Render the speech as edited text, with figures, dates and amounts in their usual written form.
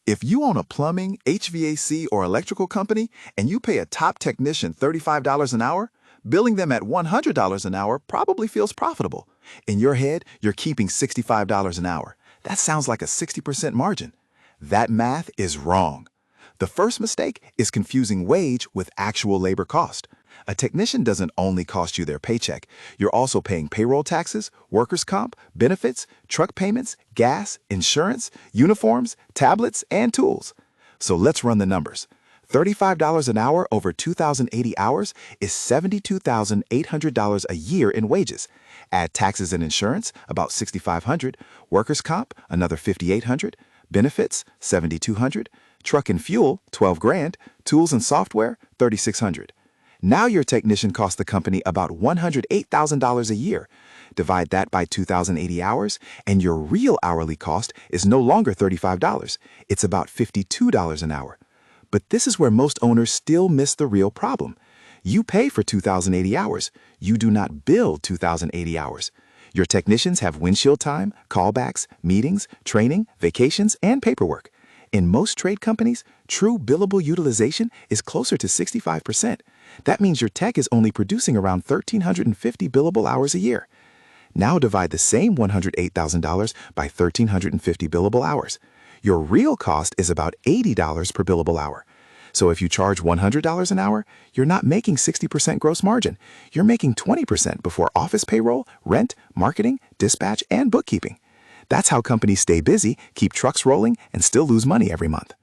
If you own a plumbing, HVAC, or electrical company and you pay a top technician $35 an hour, billing them at $100 an hour probably feels profitable. In your head, you're keeping $65 an hour. That sounds like a 60% margin. That math is wrong. The first mistake is confusing wage with actual labor cost. A technician doesn't only cost you their paycheck. You're also paying payroll taxes, workers' comp, benefits, truck payments, gas, insurance, uniforms, tablets, and tools. So let's run the numbers. $35 an hour over 2,080 hours is $72,800 a year in wages. Add taxes and insurance, about $6,500, workers' comp, another $5,800, benefits, $7,200, truck and fuel, $12,000, tools and software, $3,600. Now your technician costs the company about $108,000 a year. Divide that by 2,080 hours, and your real hourly cost is no longer $35. It's about $52 an hour. But this is where most owners still miss the real problem. You pay for 2,080 hours. You do not bill 2,080 hours. Your technicians have windshield time, callbacks, meetings, training, vacations, and paperwork. In most trade companies, true billable utilization is closer to 65%. That means your tech is only producing around 1,350 billable hours a year. Now divide the same $108,000 by 1,350 billable hours. Your real cost is about $80 per billable hour. So if you charge $100 an hour, you're not making 60% gross margin. You're making 20% before office payroll, rent, marketing, dispatch, and bookkeeping. That's how companies stay busy, keep trucks rolling, and still lose money every month.